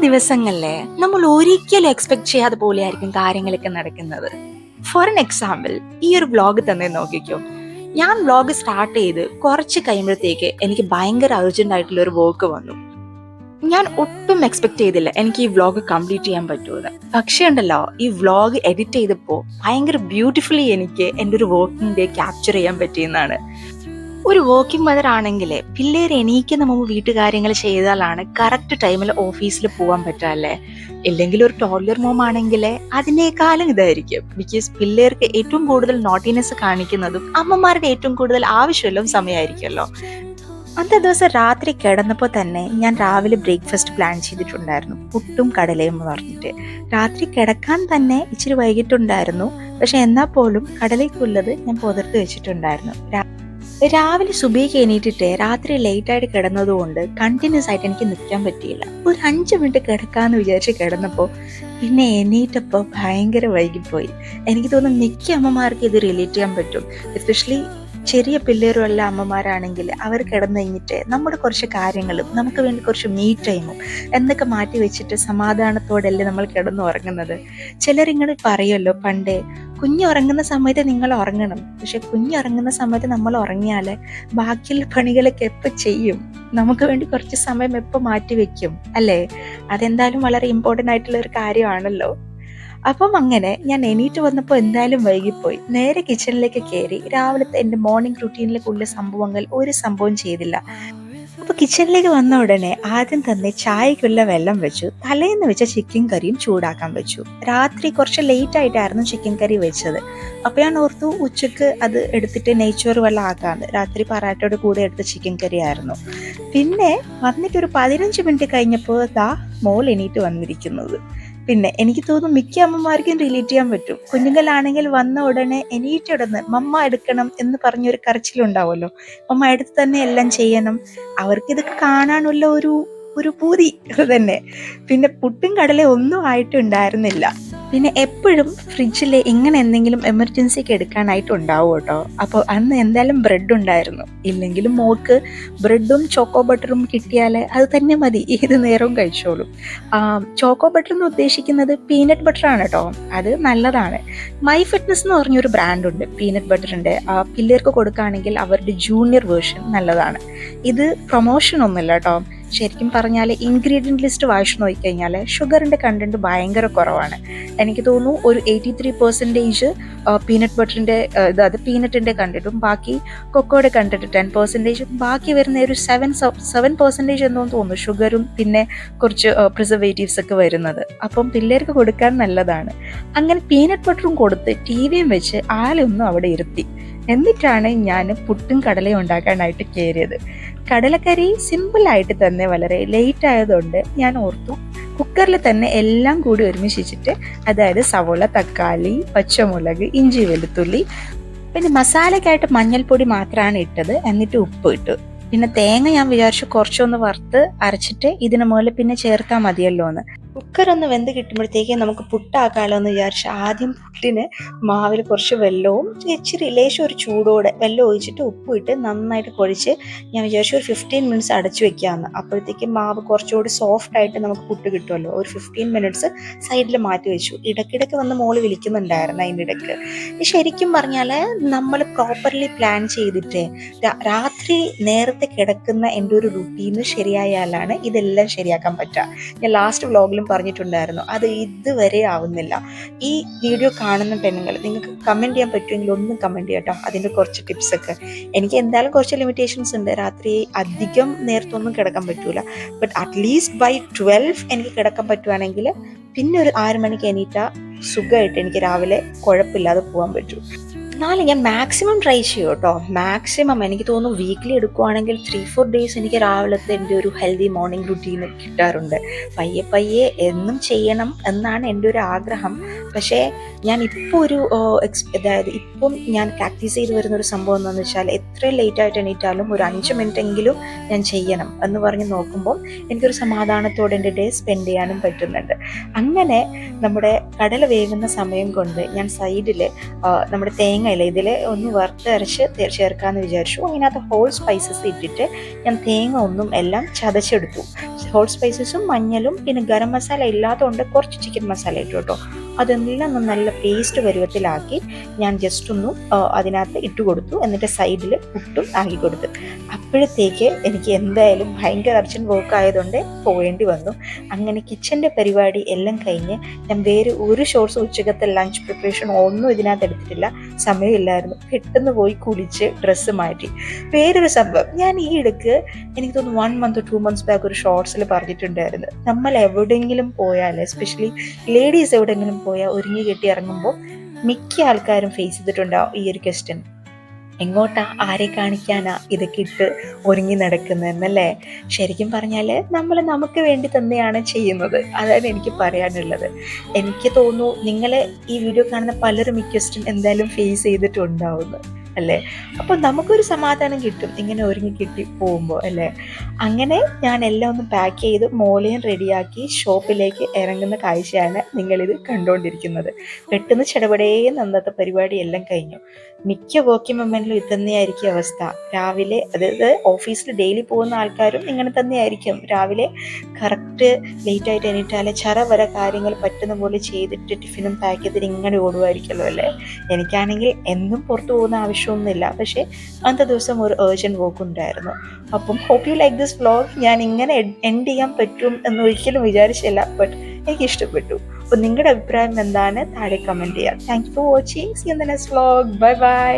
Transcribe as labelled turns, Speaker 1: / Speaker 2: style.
Speaker 1: ദിവസങ്ങളിലെ നമ്മൾ ഒരിക്കലും എക്സ്പെക്ട് ചെയ്യാതെ പോലെയായിരിക്കും കാര്യങ്ങളൊക്കെ നടക്കുന്നത്. ഫോർ എൻ എക്സാമ്പിൾ, ഈ ഒരു വ്ളോഗ് തന്നെ നോക്കിക്കോ. ഞാൻ വ്ളോഗ് സ്റ്റാർട്ട് ചെയ്ത് കുറച്ച് കഴിയുമ്പോഴത്തേക്ക് എനിക്ക് ഭയങ്കര അർജന്റ് ആയിട്ടുള്ള ഒരു വർക്ക് വന്നു. ഞാൻ ഒട്ടും എക്സ്പെക്ട് ചെയ്തില്ല എനിക്ക് ഈ വ്ളോഗ് കംപ്ലീറ്റ് ചെയ്യാൻ പറ്റുമെന്ന്. പക്ഷേ ഉണ്ടല്ലോ, ഈ വ്ളോഗ് എഡിറ്റ് ചെയ്തപ്പോൾ ഭയങ്കര ബ്യൂട്ടിഫുള്ളി എനിക്ക് എൻ്റെ ഒരു വർക്കിംഗ് ഡേ ക്യാപ്ചർ ചെയ്യാൻ പറ്റിയെന്നാണ്. ഒരു വർക്കിംഗ് മദർ ആണെങ്കിൽ പിള്ളേർ എണീക്കുന്ന മുമ്പ് വീട്ടുകാര്യങ്ങൾ ചെയ്താലാണ് കറക്റ്റ് ടൈമിൽ ഓഫീസിൽ പോകാൻ പറ്റാല്ലേ. ഇല്ലെങ്കിൽ ഒരു ടോഡ്ലർ മോം ആണെങ്കിൽ അതിനേക്കാളും ഇതായിരിക്കും. ബിക്കോസ് പിള്ളേർക്ക് ഏറ്റവും കൂടുതൽ നോട്ടിനെസ് കാണിക്കുന്നതും അമ്മമാരുടെ ഏറ്റവും കൂടുതൽ ആവശ്യമുള്ള സമയമായിരിക്കുമല്ലോ. അന്നത്തെ ദിവസം രാത്രി കിടന്നപ്പോൾ തന്നെ ഞാൻ രാവിലെ ബ്രേക്ക്ഫാസ്റ്റ് പ്ലാൻ ചെയ്തിട്ടുണ്ടായിരുന്നു, പുട്ടും കടലയും പറഞ്ഞിട്ട്. രാത്രി കിടക്കാൻ തന്നെ ഇച്ചിരി വൈകിട്ടുണ്ടായിരുന്നു, പക്ഷെ എന്നാൽ പോലും കടലയ്ക്കുള്ളത് ഞാൻ പുതിർത്ത് വെച്ചിട്ടുണ്ടായിരുന്നു. രാവിലെ സുബഹിക്ക് എണീറ്റിട്ട് രാത്രി ലേറ്റ് ആയിട്ട് കിടന്നതുകൊണ്ട് കണ്ടിന്യൂസ് ആയിട്ട് എനിക്ക് നിൽക്കാൻ പറ്റിയില്ല. ഒരു 5 മിനിറ്റ് കിടക്കാന്ന് വിചാരിച്ച് കിടന്നപ്പോൾ പിന്നെ എണീറ്റപ്പോൾ ഭയങ്കര വൈകിപ്പോയി. എനിക്ക് തോന്നുന്നു മിക്ക അമ്മമാർക്ക് ഇത് റിലേറ്റ് ചെയ്യാൻ പറ്റും. എസ്പെഷ്യലി ചെറിയ പിള്ളേരുള്ള അമ്മമാരാണെങ്കിൽ അവർ കിടന്നു കഴിഞ്ഞിട്ട് നമ്മുടെ കുറച്ച് കാര്യങ്ങളും നമുക്ക് വേണ്ടി കുറച്ച് മീ ടൈമും എന്നൊക്കെ മാറ്റി വെച്ചിട്ട് സമാധാനത്തോടെയല്ലേ നമ്മൾ കിടന്നുറങ്ങുന്നത്. ചിലരിങ്ങനെ പറയുമല്ലോ പണ്ടേ, കുഞ്ഞുറങ്ങുന്ന സമയത്ത് നിങ്ങൾ ഉറങ്ങണം, പക്ഷെ കുഞ്ഞുറങ്ങുന്ന സമയത്ത് നമ്മൾ ഉറങ്ങിയാൽ ബാക്കിയുള്ള പണികളൊക്കെ എപ്പോൾ ചെയ്യും? നമുക്ക് വേണ്ടി കുറച്ച് സമയം എപ്പോൾ മാറ്റി വെക്കും അല്ലേ? അതെന്തായാലും വളരെ ഇമ്പോർട്ടൻ്റ് ആയിട്ടുള്ള ഒരു കാര്യമാണല്ലോ. അപ്പം അങ്ങനെ ഞാൻ എണീറ്റ് വന്നപ്പോൾ എന്തായാലും വൈകിപ്പോയി. നേരെ കിച്ചണിലേക്ക് കയറി രാവിലത്തെ എൻ്റെ മോർണിംഗ് റുട്ടീനിലേക്കുള്ള ഒരു സംഭവം ചെയ്തില്ല. അപ്പോൾ കിച്ചണിലേക്ക് വന്ന ഉടനെ ആദ്യം തന്നെ ചായക്കുള്ള വെള്ളം വെച്ചു, തലേന്ന് വെച്ച ചിക്കൻ കറിയും ചൂടാക്കാൻ വെച്ചു. രാത്രി കുറച്ച് ലേറ്റ് ആയിട്ടായിരുന്നു ചിക്കൻ കറി വെച്ചത്. അപ്പോൾ ഞാൻ ഓർത്തു ഉച്ചക്ക് അത് എടുത്തിട്ട് നെയ്ച്ചോറ് വെള്ളം ആക്കാമെന്ന്. രാത്രി പറാട്ടയോട് കൂടെ എടുത്ത ചിക്കൻ കറി ആയിരുന്നു. പിന്നെ വന്നിട്ടൊരു 15 മിനിറ്റ് കഴിഞ്ഞപ്പോൾ മോൾ എണീറ്റ് വന്നിരിക്കുന്നത്. പിന്നെ എനിക്ക് തോന്നുന്നു മിക്ക അമ്മമാർക്കും റിലേറ്റ് ചെയ്യാൻ പറ്റും. കുഞ്ഞുങ്ങളാണെങ്കിൽ വന്ന ഉടനെ എണീറ്റിടന്ന് മമ്മ എടുക്കണം എന്ന് പറഞ്ഞൊരു കരച്ചിലുണ്ടാവുമല്ലോ. മമ്മ എടുത്ത് തന്നെ എല്ലാം ചെയ്യണം. അവർക്കിതൊക്കെ കാണാനുള്ള ഒരു പൂതി തന്നെ. പിന്നെ പുട്ടും കടല ഒന്നും ആയിട്ടുണ്ടായിരുന്നില്ല. പിന്നെ എപ്പോഴും ഫ്രിഡ്ജിൽ ഇങ്ങനെ എന്തെങ്കിലും എമർജൻസിക്ക് എടുക്കാനായിട്ട് ഉണ്ടാവും കേട്ടോ. അപ്പോൾ അന്ന് എന്തായാലും ബ്രെഡ് ഉണ്ടായിരുന്നു. ഇല്ലെങ്കിലും മോൾക്ക് ബ്രെഡും ചോക്കോ ബട്ടറും കിട്ടിയാൽ അത് തന്നെ മതി, ഏത് നേരവും കഴിച്ചോളും. ചോക്കോ ബട്ടർ എന്ന് ഉദ്ദേശിക്കുന്നത് പീനട്ട് ബട്ടറാണ് കേട്ടോ. അത് നല്ലതാണ്. മൈ ഫിറ്റ്നസ് എന്ന് പറഞ്ഞൊരു ബ്രാൻഡുണ്ട് പീനട്ട് ബട്ടറിൻ്റെ. പിള്ളേർക്ക് കൊടുക്കുകയാണെങ്കിൽ അവരുടെ ജൂനിയർ വേർഷൻ നല്ലതാണ്. ഇത് പ്രൊമോഷൻ ഒന്നുമില്ല കേട്ടോ. ശരിക്കും പറഞ്ഞാൽ ഇൻഗ്രീഡിയൻറ്റ് ലിസ്റ്റ് വായിച്ചു നോക്കിക്കഴിഞ്ഞാൽ ഷുഗറിൻ്റെ കണ്ടൻറ്റ് ഭയങ്കര കുറവാണ്. എനിക്ക് തോന്നുന്നു ഒരു 83% പീനട്ട് ബട്ടറിൻ്റെ അത് പീനട്ടിൻ്റെ കണ്ടൻറ്റും ബാക്കി കൊക്കോയുടെ കണ്ടൻറ്റ് 10%, ബാക്കി വരുന്ന ഒരു 7% എന്തോന്ന് തോന്നുന്നു ഷുഗറും പിന്നെ കുറച്ച് പ്രിസർവേറ്റീവ്സ് ഒക്കെ വരുന്നത്. അപ്പം പിള്ളേർക്ക് കൊടുക്കാൻ നല്ലതാണ്. അങ്ങനെ പീനട്ട് ബട്ടറും കൊടുത്ത് ടിവിയും വെച്ച് ആളൊന്നും അവിടെ ഇരുത്തി. എന്നിട്ടാണ് ഞാൻ പുട്ടും കടലയും ഉണ്ടാക്കാനായിട്ട് കയറിയത്. കടലക്കറി സിമ്പിളായിട്ട് തന്നെ വളരെ ലേറ്റ് ആയതുകൊണ്ട് ഞാൻ ഓർത്തു കുക്കറിൽ തന്നെ എല്ലാം കൂടി ഒരുമിച്ചിട്ട്, അതായത് സവോള, തക്കാളി, പച്ചമുളക്, ഇഞ്ചി, വെളുത്തുള്ളി, പിന്നെ മസാലയ്ക്കായിട്ട് മഞ്ഞൾപ്പൊടി മാത്രമാണ് ഇട്ടത്. എന്നിട്ട് ഉപ്പ് ഇട്ടു. പിന്നെ തേങ്ങ ഞാൻ വിചാരിച്ചു കുറച്ചൊന്ന് വറുത്ത് അരച്ചിട്ട് ഇതിന് മുകളിൽ പിന്നെ ചേർത്താൽ മതിയല്ലോ എന്ന്. കുക്കർ ഒന്ന് വെന്ത് കിട്ടുമ്പോഴത്തേക്ക് നമുക്ക് പുട്ടാക്കാമല്ലോ എന്ന് വിചാരിച്ച് ആദ്യം പുട്ടിന് മാവിൽ കുറച്ച് വെള്ളവും ഇച്ചിരി ലേശം ഒരു ചൂടോടെ വെള്ളം ഒഴിച്ചിട്ട് ഉപ്പും ഇട്ട് നന്നായിട്ട് കുഴച്ച് ഞാൻ വിചാരിച്ചു ഒരു 15 മിനിറ്റ്സ് അടച്ചു വെക്കാമെന്ന്. അപ്പോഴത്തേക്ക് മാവ് കുറച്ചുകൂടി സോഫ്റ്റ് ആയിട്ട് നമുക്ക് പുട്ട് കിട്ടുമല്ലോ. ഒരു 15 മിനിറ്റ്സ് സൈഡിൽ മാറ്റി വെച്ചു. ഇടയ്ക്കിടയ്ക്ക് വന്ന് മോള് വിളിക്കുന്നുണ്ടായിരുന്നു അതിൻ്റെ ഇടയ്ക്ക്. ശരിക്കും പറഞ്ഞാൽ നമ്മൾ പ്രോപ്പർലി പ്ലാൻ ചെയ്തിട്ട് രാത്രി നേരത്തെ കിടക്കുന്ന എൻ്റെ ഒരു റുട്ടീന് ശരിയായാലാണ് ഇതെല്ലാം ശരിയാക്കാൻ പറ്റുക. ഞാൻ ലാസ്റ്റ് വ്ളോഗിലും പറഞ്ഞിട്ടുണ്ടായിരുന്നു, അത് ഇതുവരെ ആവുന്നില്ല. ഈ വീഡിയോ കാണുന്ന പെണ്ണുങ്ങൾ നിങ്ങൾക്ക് കമൻറ്റ് ചെയ്യാൻ പറ്റുമെങ്കിൽ ഒന്നും കമൻറ്റ് ചെയ്യാം കേട്ടോ. അതിൻ്റെ കുറച്ച് ടിപ്സൊക്കെ. എനിക്ക് എന്തായാലും കുറച്ച് ലിമിറ്റേഷൻസ് ഉണ്ട്. രാത്രി അധികം നേരത്തൊന്നും കിടക്കാൻ പറ്റൂല. ബട്ട് അറ്റ്ലീസ്റ്റ് ബൈ 12 എനിക്ക് കിടക്കാൻ പറ്റുവാണെങ്കിൽ പിന്നെ ഒരു 6 മണിക്ക് എണീറ്റാൽ സുഖമായിട്ട് എനിക്ക് രാവിലെ കുഴപ്പമില്ലാതെ പോകാൻ പറ്റും. എന്നാലും ഞാൻ മാക്സിമം ട്രൈ ചെയ്യും കേട്ടോ. മാക്സിമം എനിക്ക് തോന്നുന്നു വീക്കിലി എടുക്കുവാണെങ്കിൽ 3-4 ഡേയ്സ് എനിക്ക് രാവിലത്തെ എൻ്റെ ഒരു ഹെൽത്തി മോർണിംഗ് റുട്ടീന് കിട്ടാറുണ്ട്. പയ്യെ എന്നും ചെയ്യണം എന്നാണ് എൻ്റെ ഒരു ആഗ്രഹം. പക്ഷേ ഞാൻ ഇപ്പോൾ അതായത് ഇപ്പം ഞാൻ പ്രാക്ടീസ് ചെയ്ത് വരുന്നൊരു സംഭവം എന്താണെന്ന് വെച്ചാൽ എത്ര ലേറ്റായിട്ട് എണീറ്റാലും ഒരു 5 മിനിറ്റ് എങ്കിലും ഞാൻ ചെയ്യണം എന്ന് പറഞ്ഞ് നോക്കുമ്പോൾ എനിക്കൊരു സമാധാനത്തോടെ എൻ്റെ ഡേ സ്പെൻഡ് ചെയ്യാനും പറ്റുന്നുണ്ട്. അങ്ങനെ നമ്മുടെ കടല വേകുന്ന സമയം കൊണ്ട് ഞാൻ സൈഡിൽ നമ്മുടെ തേങ്ങ തേങ്ങയില്ല, ഇതിൽ ഒന്ന് വറുത്തരച്ച് ചേർക്കാമെന്ന് വിചാരിച്ചു. അതിനകത്ത് ഹോൾ സ്പൈസസ് ഇട്ടിട്ട് ഞാൻ തേങ്ങ ഒന്നും എല്ലാം ചതച്ചെടുത്തു. ഹോൾ സ്പൈസസും മഞ്ഞളും പിന്നെ ഗരം മസാല ഇല്ലാത്തതുകൊണ്ട് കുറച്ച് ചിക്കൻ മസാല ഇട്ടു കേട്ടോ. അതെല്ലാം നല്ല പേസ്റ്റ് പരുവത്തിലാക്കി ഞാൻ ജസ്റ്റ് ഒന്ന് അതിനകത്ത് ഇട്ട് കൊടുത്തു. എന്നിട്ട് സൈഡിൽ പുട്ടും ആക്കി കൊടുത്തു. അപ്പോഴത്തേക്ക് എനിക്ക് എന്തായാലും ഭയങ്കര അർജൻറ്റ് വർക്ക് ആയതുകൊണ്ട് പോകേണ്ടി വന്നു. അങ്ങനെ കിച്ചൻ്റെ പരിപാടി എല്ലാം കഴിഞ്ഞ് ഞാൻ വേറെ ഒരു ഷോർട്സ് ഉച്ചക്കത്തെ ലഞ്ച് പ്രിപ്പറേഷൻ ഒന്നും ഇതിനകത്ത് എടുത്തിട്ടില്ല, സമയമില്ലായിരുന്നു. പെട്ടെന്ന് പോയി കുളിച്ച് ഡ്രസ്സ് മാറ്റി. വേറൊരു സംഭവം, ഞാൻ ഈ ഇടയ്ക്ക് എനിക്ക് തോന്നുന്നു 1 month 2 months ബാക്ക് ഒരു ഷോർട്സിൽ പറഞ്ഞിട്ടുണ്ടായിരുന്നു, നമ്മൾ എവിടെയെങ്കിലും പോയാൽ, എസ്പെഷ്യലി ലേഡീസ് എവിടെയെങ്കിലും പോയാൽ ഒരുങ്ങി കെട്ടി ഇറങ്ങുമ്പോൾ മിക്ക ആൾക്കാരും ഫേസ് ചെയ്തിട്ടുണ്ടാവും ഈ ഒരു ക്വസ്റ്റ്യൻ: എങ്ങോട്ടാ, ആരെ കാണിക്കാനാ ഇതൊക്കെ ഇട്ട് ഒരുങ്ങി നടക്കുന്നതെന്നല്ലേ. ശരിക്കും പറഞ്ഞാൽ നമ്മൾ നമുക്ക് വേണ്ടി തന്നെയാണ് ചെയ്യുന്നത്. അതാണ് എനിക്ക് പറയാനുള്ളത്. എനിക്ക് തോന്നുന്നു നിങ്ങൾ ഈ വീഡിയോ കാണുന്ന പലരും ഈ ക്വസ്റ്റ്യൻ എന്തായാലും ഫേസ് ചെയ്തിട്ടുണ്ടാവുന്നു അല്ലേ. അപ്പോൾ നമുക്കൊരു സമാധാനം കിട്ടും ഇങ്ങനെ ഒരുങ്ങി കിട്ടി പോകുമ്പോൾ അല്ലേ. അങ്ങനെ ഞാൻ എല്ലാം ഒന്ന് പാക്ക് ചെയ്ത് മോളെയും റെഡിയാക്കി ഷോപ്പിലേക്ക് ഇറങ്ങുന്ന കാഴ്ചയാണ് നിങ്ങളിത് കണ്ടുകൊണ്ടിരിക്കുന്നത്. പെട്ടെന്ന് ചടപടേന്ന് അന്നത്തെ പരിപാടി എല്ലാം കഴിഞ്ഞു. മിക്ക വർക്കിംഗ് മൊമെൻറ്റിലും ഇത് തന്നെയായിരിക്കും അവസ്ഥ. രാവിലെ, അതായത് ഓഫീസിൽ ഡെയിലി പോകുന്ന ആൾക്കാരും ഇങ്ങനെ തന്നെയായിരിക്കും. രാവിലെ കറക്റ്റ് ലേറ്റായിട്ട് എണീറ്റാൽ ചറ വരെ കാര്യങ്ങൾ പറ്റുന്ന പോലെ ചെയ്തിട്ട് ടിഫിനും പാക്ക് ചെയ്തിട്ട് ഇങ്ങനെ ഓടുമായിരിക്കുമല്ലോ അല്ലേ. എനിക്കാണെങ്കിൽ എന്നും പുറത്തു പോകുന്ന ആവശ്യമൊന്നുമില്ല, പക്ഷേ അന്നത്തെ ദിവസം ഒരു ഏർജൻറ്റ് വർക്ക് ഉണ്ടായിരുന്നു. അപ്പം hope you like this vlog. ഞാൻ ഇങ്ങനെ എൻഡ് ചെയ്യാൻ പറ്റും എന്ന് ഒരിക്കലും വിചാരിച്ചില്ല, ബട്ട് എനിക്ക് ഇഷ്ടപ്പെട്ടു. അപ്പോൾ നിങ്ങളുടെ അഭിപ്രായം എന്താണ് താഴെ കമൻറ്റ് ചെയ്യാം. Thank you for watching. See you in the next vlog. Bye by.